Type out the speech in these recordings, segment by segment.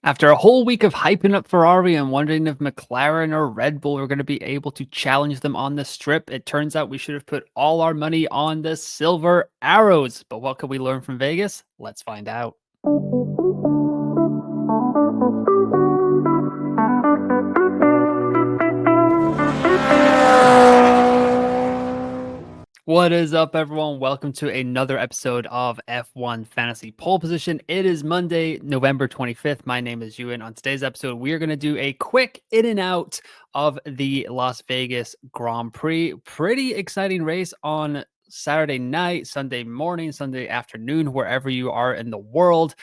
After a whole week of hyping up Ferrari and wondering if McLaren or Red Bull were going to be able to challenge them on the strip, it turns out we should have put all our money on the Silver Arrows. But what could we learn from Vegas? Let's find out. What is up, everyone? Welcome to another episode of F1 Fantasy Pole Position. It is Monday, November 25th. My name is Ewan. On today's episode, we are going to do a quick in and out of the Las Vegas Grand Prix. Pretty exciting race on Saturday night, Sunday morning, Sunday afternoon, wherever you are in the world.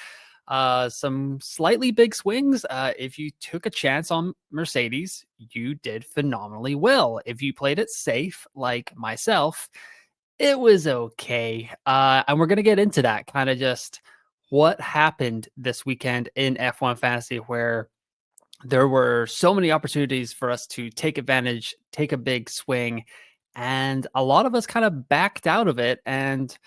Some slightly big swings. If you took a chance on Mercedes, you did phenomenally well. If you played it safe, like myself, it was okay. And we're going to get into that kind of just what happened this weekend in F1 Fantasy, where there were so many opportunities for us to take advantage, take a big swing, and a lot of us kind of backed out of it. And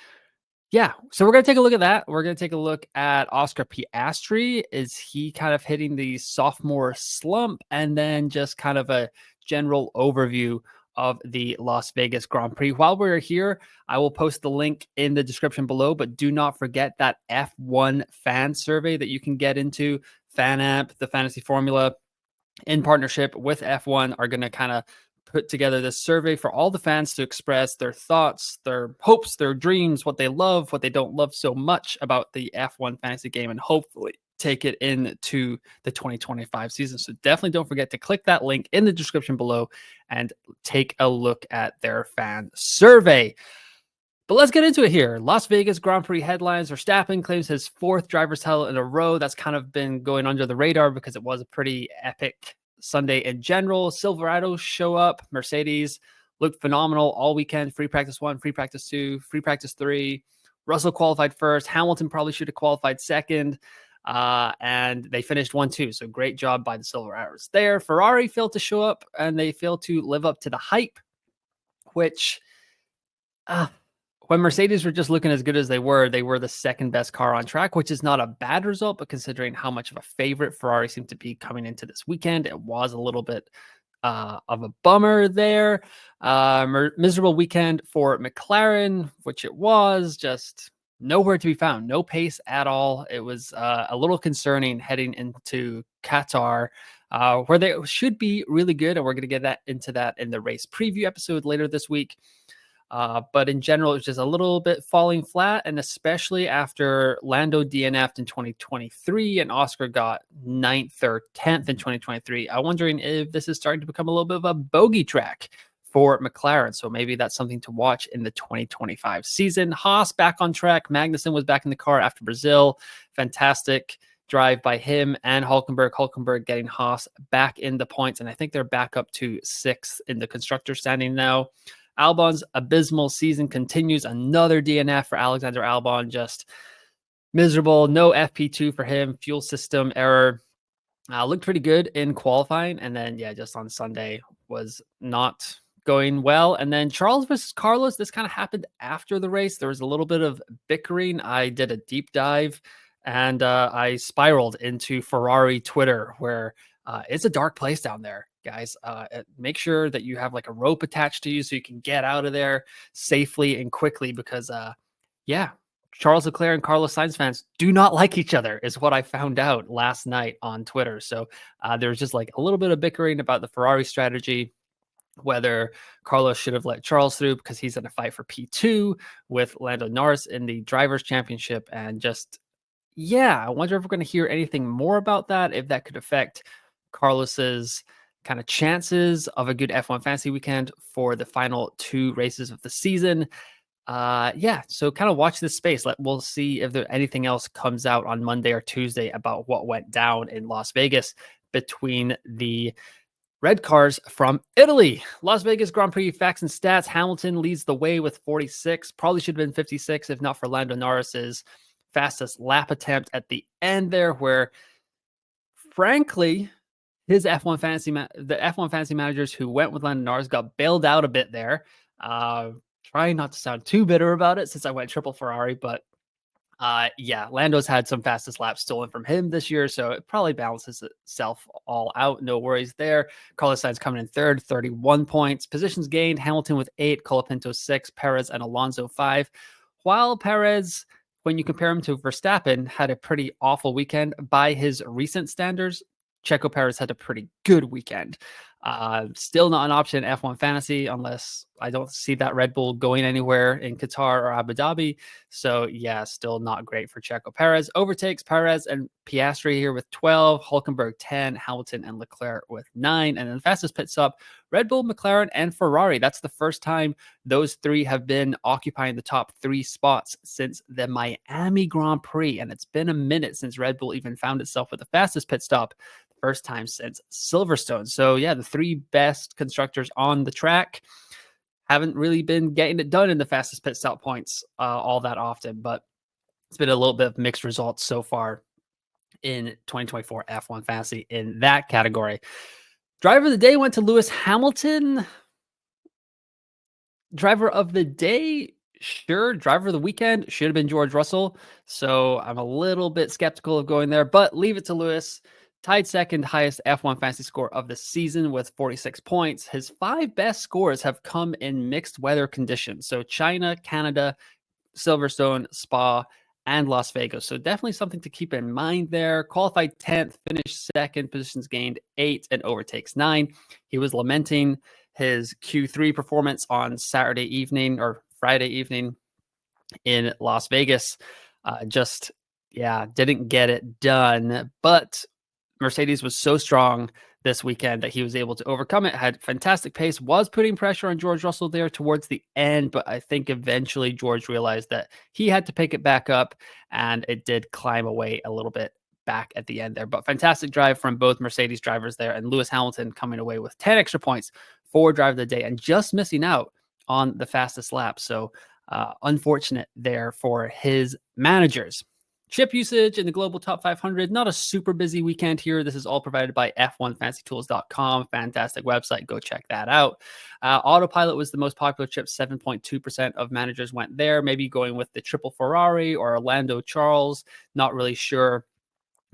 yeah, so we're going to take a look at that. We're going to take a look at Oscar Piastri. Is he kind of hitting the sophomore slump? And then just kind of a general overview of the Las Vegas Grand Prix. While we're here, I will post the link in the description below, but do not forget that F1 fan survey that you can get into. FanApp, the Fantasy Formula, in partnership with F1, are going to kind of put together this survey for all the fans to express their thoughts, their hopes, their dreams, what they love, what they don't love so much about the F1 fantasy game, and hopefully take it into the 2025 season. So definitely don't forget to click that link in the description below and take a look at their fan survey. But let's get into it here. Las Vegas Grand Prix headlines. Verstappen claims his fourth driver's title in a row. That's kind of been going under the radar because it was a pretty epic Sunday in general. Silverados show up. Mercedes looked phenomenal all weekend. Free practice 1, free practice 2, free practice 3. Russell qualified first. Hamilton probably should have qualified second. And they finished 1-2. So great job by the Silverados there. Ferrari failed to show up, and they failed to live up to the hype, which when Mercedes were just looking as good as they were the second best car on track, which is not a bad result, but considering how much of a favorite Ferrari seemed to be coming into this weekend, it was a little bit of a bummer there. Miserable weekend for McLaren, which it was, just nowhere to be found, no pace at all. It was a little concerning heading into Qatar, where they should be really good, and we're going to get into that in the race preview episode later this week. But in general, it was just a little bit falling flat, and especially after Lando DNF'd in 2023 and Oscar got 9th or 10th in 2023. I'm wondering if this is starting to become a little bit of a bogey track for McLaren. So maybe that's something to watch in the 2025 season. Haas back on track. Magnussen was back in the car after Brazil. Fantastic drive by him and Hulkenberg. Hulkenberg getting Haas back in the points, and I think they're back up to 6th in the constructor standing now. Albon's abysmal season continues. Another DNF for Alexander Albon. Just miserable. No FP2 for him. Fuel system error. Looked pretty good in qualifying. And then, yeah, just on Sunday was not going well. And then Charles versus Carlos. This kind of happened after the race. There was a little bit of bickering. I did a deep dive, and I spiraled into Ferrari Twitter, where it's a dark place down there, guys. Make sure that you have like a rope attached to you so you can get out of there safely and quickly, because Charles Leclerc and Carlos Sainz fans do not like each other, is what I found out last night on Twitter. So there was just like a little bit of bickering about the Ferrari strategy, whether Carlos should have let Charles through because he's in a fight for P2 with Lando Norris in the Drivers' Championship. And just, I wonder if we're going to hear anything more about that, if that could affect Carlos's kind of chances of a good F1 fantasy weekend for the final 2 races of the season. So kind of watch this space. We'll see if there anything else comes out on Monday or Tuesday about what went down in Las Vegas between the red cars from Italy. Las Vegas Grand Prix facts and stats. Hamilton leads the way with 46. Probably should have been 56 if not for Lando Norris's fastest lap attempt at the end there, where frankly his the F1 fantasy managers who went with Lando Norris got bailed out a bit there. Trying not to sound too bitter about it since I went triple Ferrari, but Yeah, Lando's had some fastest laps stolen from him this year, so it probably balances itself all out. No worries there. Carlos Sainz coming in third, 31 points. Positions gained: Hamilton with 8, Colapinto 6, Perez and Alonso 5. While Perez, when you compare him to Verstappen, had a pretty awful weekend by his recent standards, Checo Perez had a pretty good weekend. Still not an option in F1 Fantasy unless I don't see that Red Bull going anywhere in Qatar or Abu Dhabi. So, yeah, still not great for Checo Perez. Overtakes Perez and Piastri here with 12, Hulkenberg 10, Hamilton and Leclerc with 9. And then fastest pit stop, Red Bull, McLaren, and Ferrari. That's the first time those three have been occupying the top 3 spots since the Miami Grand Prix. And it's been a minute since Red Bull even found itself with the fastest pit stop. First time since Silverstone. So, yeah, the 3 best constructors on the track haven't really been getting it done in the fastest pit stop points all that often, but it's been a little bit of mixed results so far in 2024 F1 Fantasy in that category. Driver of the day went to Lewis Hamilton. Driver of the day, sure. Driver of the weekend should have been George Russell. So I'm a little bit skeptical of going there, but leave it to Lewis. Tied second highest F1 fantasy score of the season with 46 points. His 5 best scores have come in mixed weather conditions. So China, Canada, Silverstone, Spa, and Las Vegas. So definitely something to keep in mind there. Qualified 10th, finished second, positions gained 8, and overtakes 9. He was lamenting his Q3 performance on Saturday evening or Friday evening in Las Vegas. Didn't get it done. But Mercedes was so strong this weekend that he was able to overcome it, had fantastic pace, was putting pressure on George Russell there towards the end, but I think eventually George realized that he had to pick it back up, and it did climb away a little bit back at the end there. But fantastic drive from both Mercedes drivers there, and Lewis Hamilton coming away with 10 extra points for drive of the day and just missing out on the fastest lap. So unfortunate there for his managers. Chip usage in the global top 500, not a super busy weekend here. This is all provided by f1fantasytools.com. Fantastic website. Go check that out. Autopilot was the most popular chip. 7.2% of managers went there, maybe going with the triple Ferrari or Orlando Charles. Not really sure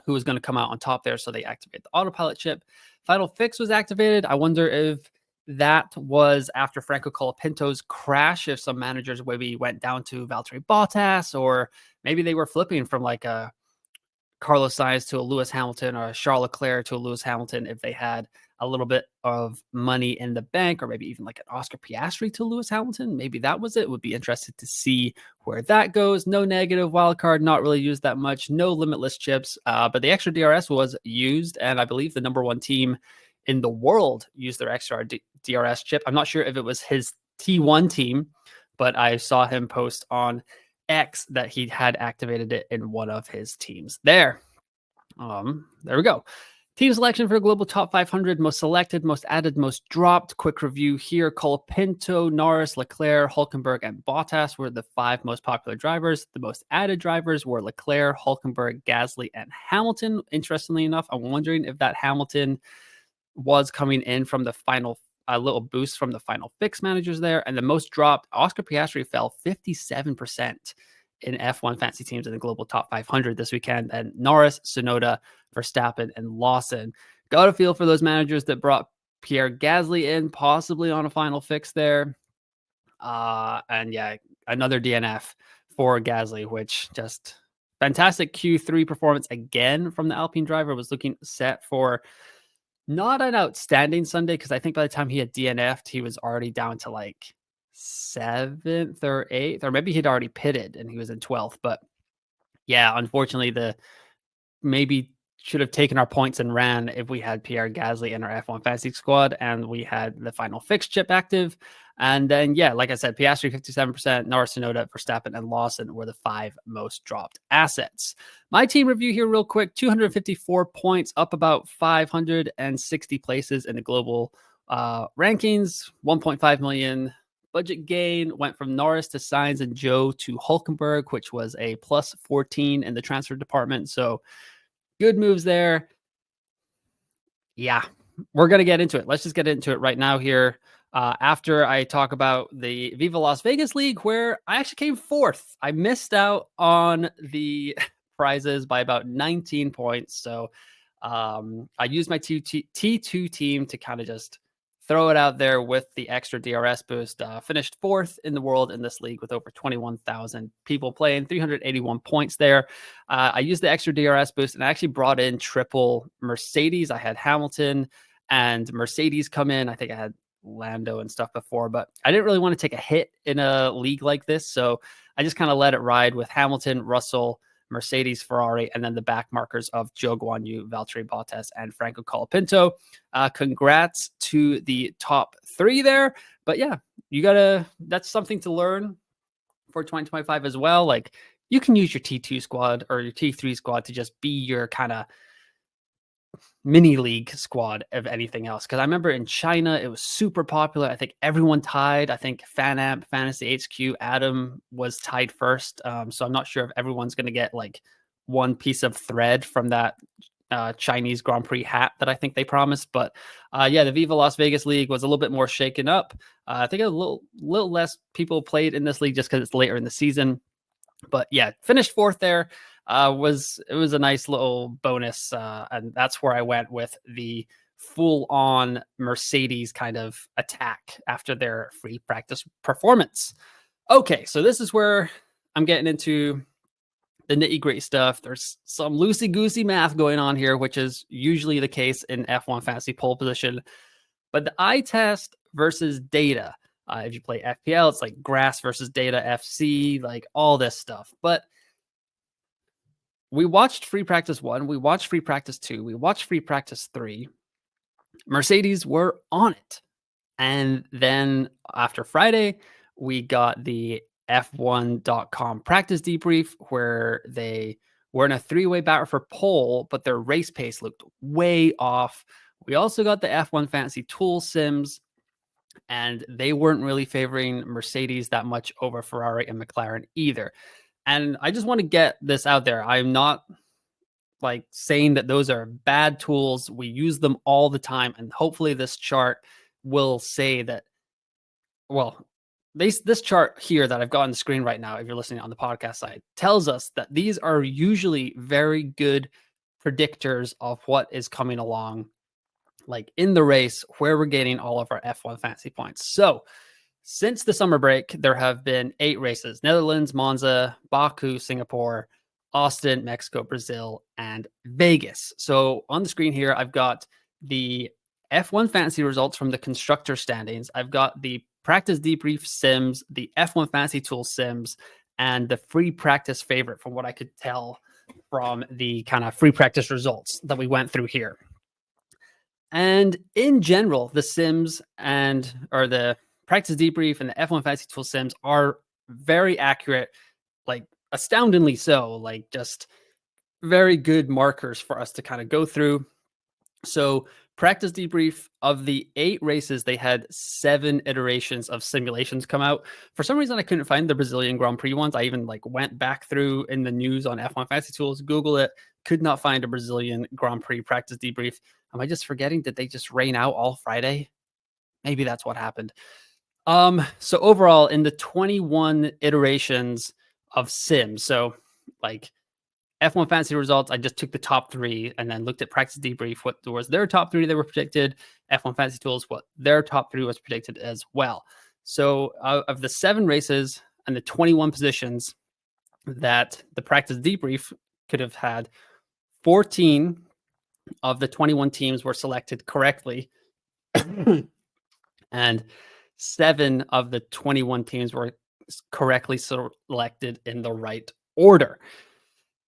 who was going to come out on top there, so they activate the autopilot chip. Final fix was activated. I wonder if that was after Franco Colapinto's crash, if some managers maybe went down to Valtteri Bottas, or maybe they were flipping from like a Carlos Sainz to a Lewis Hamilton or a Charles Leclerc to a Lewis Hamilton if they had a little bit of money in the bank, or maybe even like an Oscar Piastri to Lewis Hamilton. Maybe that was it. Would be interested to see where that goes. No negative wildcard, not really used that much. No limitless chips, but the extra DRS was used, and I believe the number 1 team in the world used their extra DRS chip. I'm not sure if it was his T1 team, but I saw him post on X that he had activated it in one of his teams there. There we go. Team selection for global top 500, most selected, most added, most dropped. Quick review here. Colapinto, Norris, Leclerc, Hulkenberg, and Bottas were the 5 most popular drivers. The most added drivers were Leclerc, Hulkenberg, Gasly, and Hamilton. Interestingly enough, I'm wondering if that Hamilton was coming in from the final, a little boost from the final fix managers there. And the most dropped, Oscar Piastri fell 57% in F1 fantasy teams in the global top 500 this weekend. And Norris, Tsunoda, Verstappen, and Lawson. Got a feel for those managers that brought Pierre Gasly in, possibly on a final fix there. And yeah, another DNF for Gasly, which just fantastic Q3 performance again from the Alpine driver. Was looking set for not an outstanding Sunday, because I think by the time he had DNF'd, he was already down to like 7th or 8th, or maybe he'd already pitted and he was in 12th. But yeah, unfortunately, the maybe should have taken our points and ran if we had Pierre Gasly in our F1 fantasy squad and we had the final fix chip active. And then, yeah, like I said, Piastri 57%, Norris, Tsunoda, Verstappen, and Lawson were the 5 most dropped assets. My team review here real quick: 254 points, up about 560 places in the global rankings, 1.5 million budget gain. Went from Norris to Sainz and Joe to Hulkenberg, which was a plus 14 in the transfer department. So good moves there. Yeah, we're going to get into it. Let's just get into it right now here. after I talk about the Viva Las Vegas League, where I actually came fourth. I missed out on the prizes by about 19 points. So I used my T2 team to kind of just throw it out there with the extra DRS boost. Finished fourth in the world in this league with over 21,000 people playing, 381 points there. I used the extra DRS boost and I actually brought in triple Mercedes. I had Hamilton and Mercedes come in. I think I had Lando and stuff before, but I didn't really want to take a hit in a league like this. So I just kind of let it ride with Hamilton, Russell, Mercedes, Ferrari, and then the back markers of Zhou Guanyu, Valtteri Bottas, and Franco Colapinto. Congrats to the top three there. But yeah, that's something to learn for 2025 as well. Like, you can use your T2 squad or your T3 squad to just be your kind of mini league squad of anything else. Because I remember in China, it was super popular. I think everyone tied. I think FanAmp, Fantasy HQ, Adam was tied first. So I'm not sure if everyone's going to get like one piece of thread from that Chinese Grand Prix hat that I think they promised. But yeah, the Viva Las Vegas League was a little bit more shaken up. I think a little less people played in this league just because it's later in the season. But yeah, finished fourth there. It was a nice little bonus, and that's where I went with the full-on Mercedes kind of attack after their free practice performance. Okay, so this is where I'm getting into the nitty-gritty stuff. There's some loosey-goosey math going on here, which is usually the case in F1 Fantasy pole position. But the eye test versus data. If you play FPL, it's like grass versus data FC, like all this stuff. But we watched free practice 1, we watched free practice 2, we watched free practice 3. Mercedes were on it. And then after Friday, we got the F1.com practice debrief where they were in a 3-way battle for pole, but their race pace looked way off. We also got the F1 Fantasy Tool Sims, and they weren't really favoring Mercedes that much over Ferrari and McLaren either. And I just want to get this out there. I'm not like saying that those are bad tools. We use them all the time. And hopefully this chart will say that, well, this chart here that I've got on the screen right now, if you're listening on the podcast side, tells us that these are usually very good predictors of what is coming along, like in the race, where we're getting all of our F1 fantasy points. So since the summer break, there have been 8 races: Netherlands, Monza, Baku, Singapore, Austin, Mexico, Brazil, and Vegas. So on the screen here, I've got the F1 fantasy results from the constructor standings. I've got the practice debrief sims, the F1 fantasy tool sims, and the free practice favorite from what I could tell from the kind of free practice results that we went through here. And in general, the sims or the practice debrief and the F1 fantasy tool sims are very accurate, like astoundingly so, like just very good markers for us to kind of go through. So practice debrief, of the 8 races, they had 7 iterations of simulations come out. For some reason, I couldn't find the Brazilian Grand Prix ones. I even like went back through in the news on F1 Fantasy Tools, Google it, could not find a Brazilian Grand Prix practice debrief. Am I just forgetting? Did they just rain out all Friday? Maybe that's what happened. So overall, in the 21 iterations of sims, so like F1 fantasy results, I just took the top 3 and then looked at practice debrief, what was their top 3 they were predicted, F1 fantasy tools, what their top 3 was predicted as well. So of the 7 races and the 21 positions that the practice debrief could have had, 14 of the 21 teams were selected correctly. And 7 of the 21 teams were correctly selected in the right order.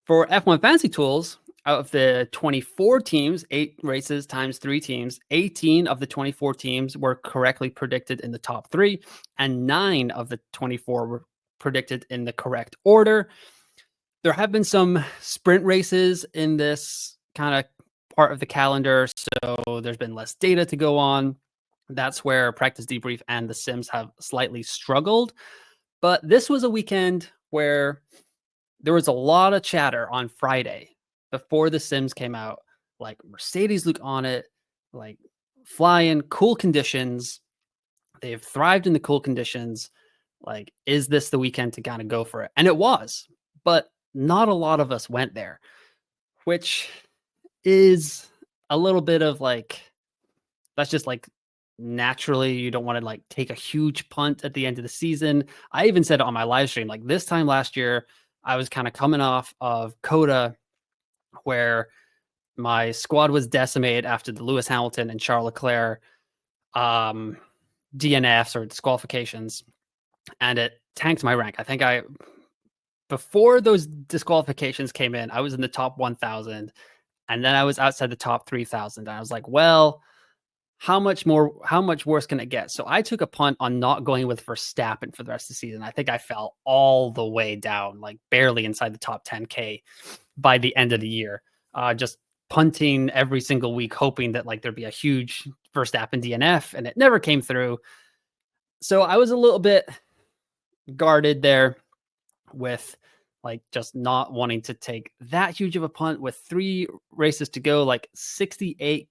For F1 Fantasy Tools, out of the 24 teams, 8 races times 3 teams, 18 of the 24 teams were correctly predicted in the top 3, and 9 of the 24 were predicted in the correct order. There have been some sprint races in this kind of part of the calendar, so there's been less data to go on. That's where practice debrief and the sims have slightly struggled. But this was a weekend where there was a lot of chatter on Friday before the sims came out. Like Mercedes look on it, like flying, cool conditions. They've thrived in the cool conditions. Like, is this the weekend to kind of go for it? And it was, but not a lot of us went there, which is a little bit of like, that's just like naturally you don't want to like take a huge punt at the end of the season. I even said it on my live stream, like this time last year, I was kind of coming off of Coda where my squad was decimated after the Lewis Hamilton and Charles Leclerc um, DNFs or disqualifications, and it tanked my rank. I think before those disqualifications came in, I was in the top 1,000, and then I was outside the top 3,000. And I was like, well, how much worse can it get? So I took a punt on not going with Verstappen for the rest of the season. I think I fell all the way down, like barely inside the top 10K by the end of the year. Just punting every single week, hoping that like there'd be a huge Verstappen DNF, and it never came through. So I was a little bit guarded there with like just not wanting to take that huge of a punt with 3 races to go, like 68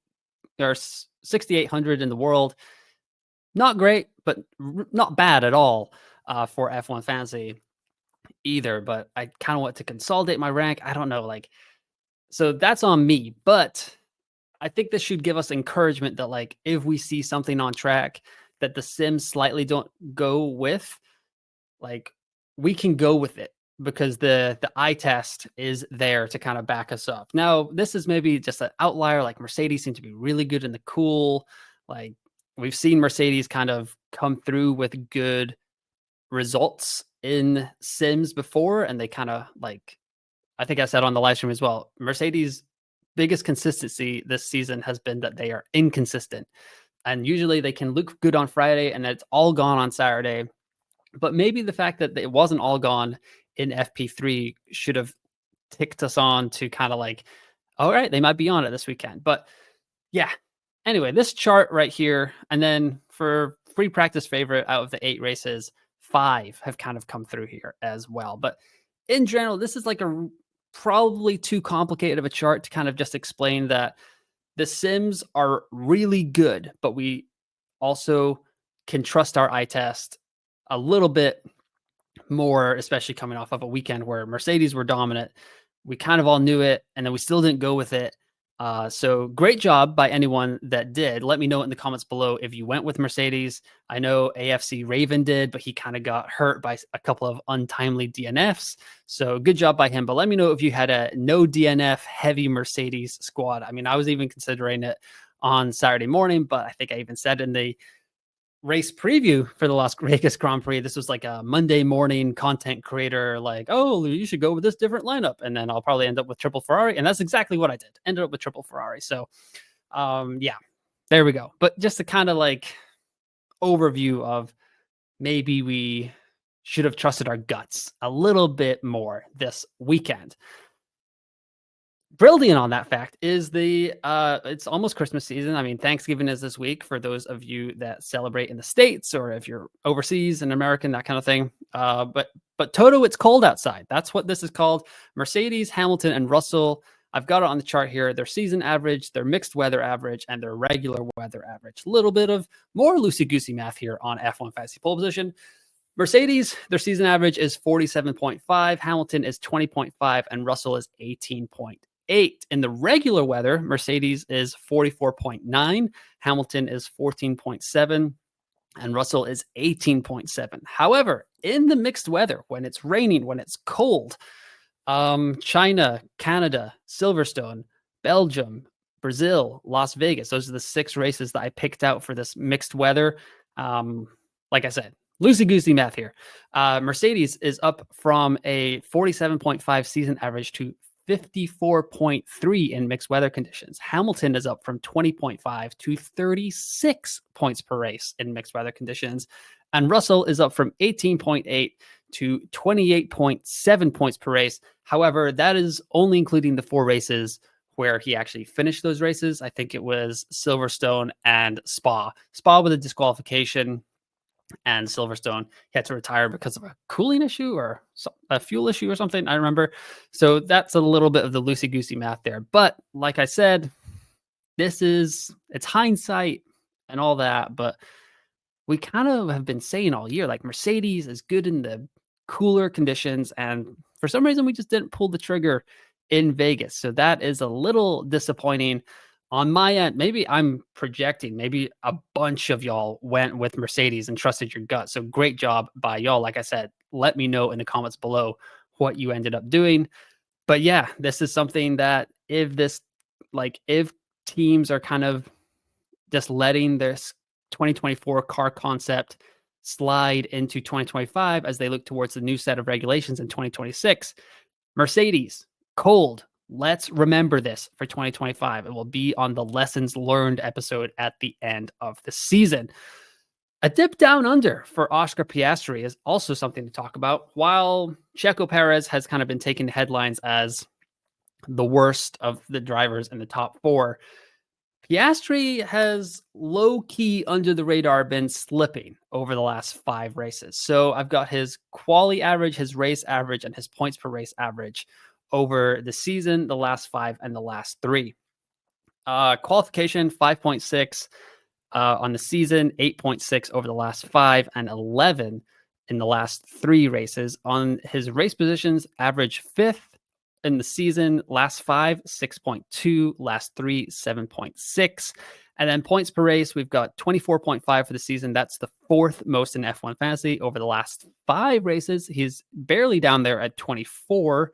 or 6,800 in the world. Not great, but not bad at all for F1 Fantasy either. But I kind of want to consolidate my rank. I don't know, like, so that's on me. But I think this should give us encouragement that like if we see something on track that the Sims slightly don't go with, like we can go with it because the eye test is there to kind of back us up. Now, this is maybe just an outlier. Like Mercedes seem to be really good in the cool. Like we've seen Mercedes kind of come through with good results in Sims before, and they kind of like, I think I said on the live stream as well, Mercedes' biggest consistency this season has been that they are inconsistent. And usually they can look good on Friday and it's all gone on Saturday. But maybe the fact that it wasn't all gone in FP3 should have ticked us on to kind of like, all right, they might be on it this weekend. But yeah, anyway, this chart right here. And then for free practice favorite out of the 8 races, 5 have kind of come through here as well. But in general, this is like a probably too complicated of a chart to kind of just explain that the Sims are really good, but we also can trust our eye test a little bit more, especially coming off of a weekend where Mercedes were dominant. We kind of all knew it, and then we still didn't go with it. So great job by anyone that did. Let me know in the comments below if you went with Mercedes. I know AFC Raven did, but he kind of got hurt by a couple of untimely DNFs. So good job by him. But let me know if you had a no DNF heavy Mercedes squad. I mean, I was even considering it on Saturday morning, but I think I even said in the race preview for the Las Vegas Grand Prix, this was like a Monday morning content creator, like, oh, you should go with this different lineup. And then I'll probably end up with triple Ferrari. And that's exactly what I did. Ended up with triple Ferrari. So yeah, there we go. But just a kind of like overview of maybe we should have trusted our guts a little bit more this weekend. Building on that fact is it's almost Christmas season. I mean, Thanksgiving is this week for those of you that celebrate in the States, or if you're overseas and American, that kind of thing. But Toto, it's cold outside. That's what this is called. Mercedes, Hamilton, and Russell, I've got it on the chart here. Their season average, their mixed weather average, and their regular weather average. A little bit of more loosey-goosey math here on F1 Fantasy Pole Position. Mercedes, their season average is 47.5. Hamilton is 20.5, and Russell is 18.8. In the regular weather, Mercedes is 44.9, Hamilton is 14.7, and Russell is 18.7. However, in the mixed weather, when it's raining, when it's cold, China, Canada, Silverstone, Belgium, Brazil, Las Vegas, those are the 6 races that I picked out for this mixed weather. Like I said, loosey-goosey math here. Mercedes is up from a 47.5 season average to 54.3 in mixed weather conditions. Hamilton is up from 20.5 to 36 points per race in mixed weather conditions. And Russell is up from 18.8 to 28.7 points per race. However, that is only including the 4 races where he actually finished those races. I think it was Silverstone and Spa. Spa with a disqualification, and Silverstone he had to retire because of a cooling issue or a fuel issue or something, I remember. So that's a little bit of the loosey-goosey math there. But like I said, it's hindsight and all that, but we kind of have been saying all year, like Mercedes is good in the cooler conditions. And for some reason, we just didn't pull the trigger in Vegas. So that is a little disappointing on my end. Maybe I'm projecting, maybe a bunch of y'all went with Mercedes and trusted your gut. So great job by y'all. Like I said, let me know in the comments below what you ended up doing. But yeah, this is something that if teams are kind of just letting this 2024 car concept slide into 2025 as they look towards the new set of regulations in 2026. Mercedes, cold. Let's remember this for 2025. It will be on the lessons learned episode at the end of the season. A dip down under for Oscar Piastri is also something to talk about. While Checo Perez has kind of been taking the headlines as the worst of the drivers in the top four, Piastri has low-key under the radar been slipping over the last 5 races. So I've got his quali average, his race average, and his points per race average over the season, the last 5, and the last 3. Qualification 5.6 on the season, 8.6 over the last 5, and 11 in the last 3 races. On his race positions, average 5th in the season, last 5, 6.2, last 3, 7.6. And then points per race, we've got 24.5 for the season. That's the 4th most in F1 Fantasy. Over the last 5 races, he's barely down there at 24,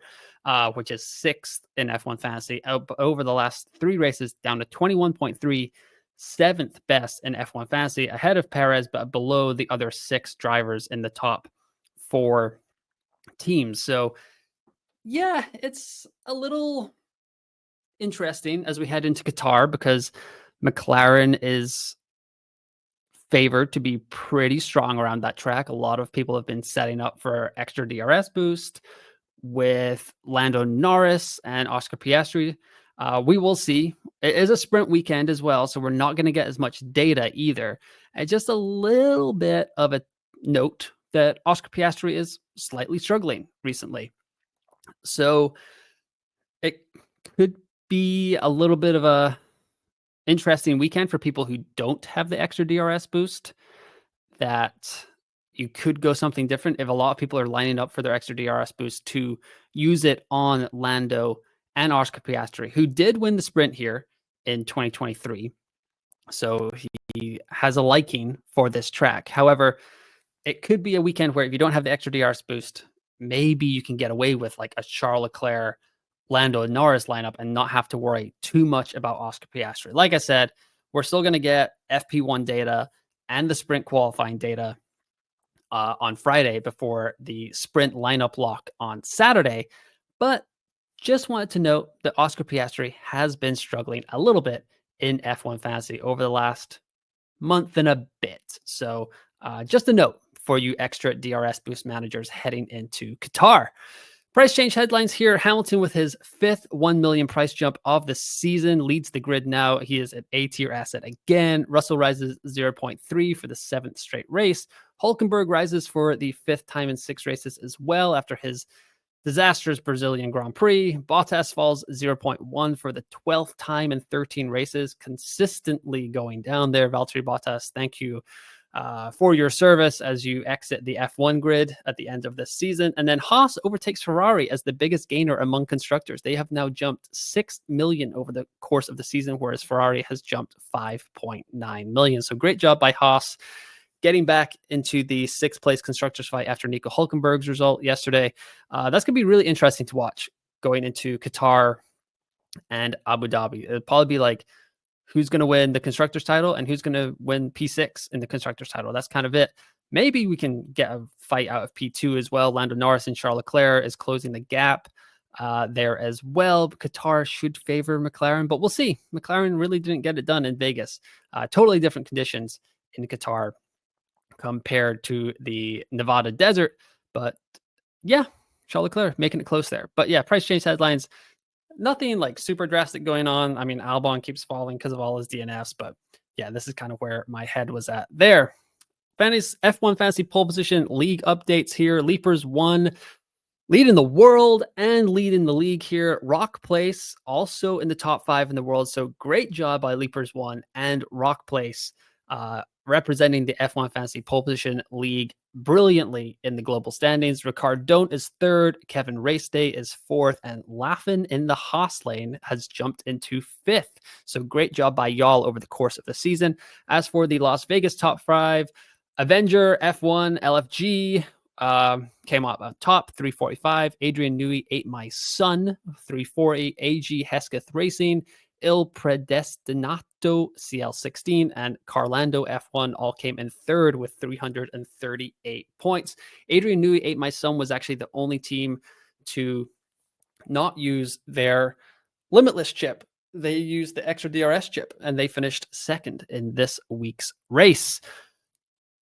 which is 6th in F1 Fantasy. Over the last 3 races, down to 21.3, 7th best in F1 Fantasy, ahead of Perez, but below the other 6 drivers in the top 4 teams. So yeah, it's a little interesting as we head into Qatar because McLaren is favored to be pretty strong around that track. A lot of people have been setting up for extra DRS boost with Lando Norris and Oscar Piastri. We will see. It is a sprint weekend as well, so we're not going to get as much data either. And just a little bit of a note that Oscar Piastri is slightly struggling recently. So it could be a little bit of a interesting weekend for people who don't have the extra DRS boost, that you could go something different if a lot of people are lining up for their extra DRS boost to use it on Lando and Oscar Piastri, who did win the sprint here in 2023. So he has a liking for this track. However, it could be a weekend where if you don't have the extra DRS boost, maybe you can get away with like a Charles Leclerc, Lando Norris lineup and not have to worry too much about Oscar Piastri. Like I said, we're still going to get FP1 data and the sprint qualifying data on Friday before the sprint lineup lock on Saturday. But just wanted to note that Oscar Piastri has been struggling a little bit in F1 Fantasy over the last month and a bit. So just a note for you extra DRS boost managers heading into Qatar. Price change headlines here. Hamilton with his 5th 1 million price jump of the season leads the grid now. He is an A-tier asset again. Russell rises 0.3 for the 7th straight race. Hulkenberg rises for the 5th time in 6 races as well after his disastrous Brazilian Grand Prix. Bottas falls 0.1 for the 12th time in 13 races, consistently going down there. Valtteri Bottas, thank you for your service as you exit the F1 grid at the end of this season. And then Haas overtakes Ferrari as the biggest gainer among constructors. They have now jumped 6 million over the course of the season, whereas Ferrari has jumped 5.9 million. So great job by Haas getting back into the 6th place constructors fight after Nico Hulkenberg's result yesterday. That's going to be really interesting to watch going into Qatar and Abu Dhabi. It'll probably be like, who's going to win the constructors title and who's going to win P6 in the constructors title. That's kind of it. Maybe we can get a fight out of P2 as well. Lando Norris and Charles Leclerc is closing the gap there as well. Qatar should favor McLaren, but we'll see. McLaren really didn't get it done in Vegas. Totally different conditions in Qatar compared to the Nevada desert. But yeah, Charles Leclerc making it close there. But yeah, price change headlines. Nothing like super drastic going on. I mean, Albon keeps falling because of all his DNFs, but yeah, this is kind of where my head was at there. F1 Fantasy pole position league updates here. Leapers 1, lead in the world and lead in the league here. Rock Place also in the top 5 in the world. So great job by Leapers 1 and Rock Place representing the F1 Fantasy Pole Position League brilliantly in the global standings. Ricard Don't is third, Kevin Raceday is fourth, and Laffin in the Haas lane has jumped into fifth. So great job by y'all over the course of the season. As for the Las Vegas top five, Avenger, F1, LFG, came up top 345. Adrian Newey, Ate My Son 340. AG Hesketh Racing, Il Predestinato CL16, and Carlando F1 all came in third with 338 points. Adrian Newey, Ate My Son was actually the only team to not use their Limitless chip. They used the extra DRS chip, and they finished second in this week's race.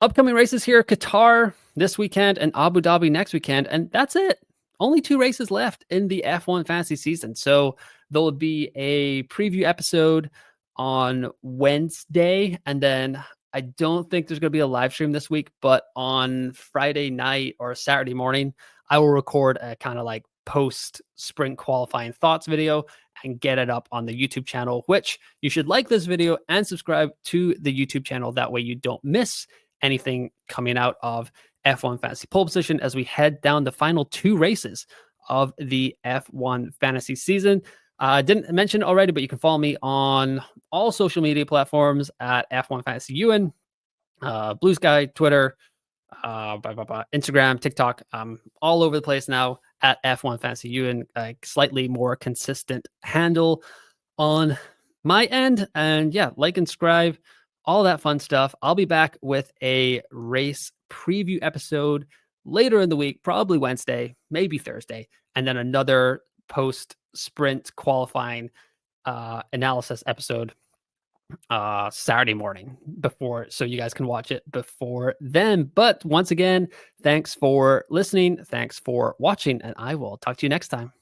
Upcoming races here, Qatar this weekend and Abu Dhabi next weekend, and that's it. Only 2 races left in the F1 fantasy season. So there'll be a preview episode on Wednesday, and then I don't think there's going to be a live stream this week, but on Friday night or Saturday morning, I will record a kind of like post sprint qualifying thoughts video and get it up on the YouTube channel, which you should like this video and subscribe to the YouTube channel. That way you don't miss anything coming out of F1 Fantasy Pole Position as we head down the final 2 races of the F1 Fantasy season. I didn't mention already, but you can follow me on all social media platforms at F1 Fantasy Ewan, Blue Sky, Twitter, Instagram, TikTok, all over the place now at F1 Fantasy Ewan, a slightly more consistent handle on my end. And yeah, like and subscribe, all that fun stuff. I'll be back with a race preview episode later in the week, probably Wednesday, maybe Thursday, and then another post sprint qualifying analysis episode Saturday morning before, so you guys can watch it before then. But once again, thanks for listening, thanks for watching, and I will talk to you next time.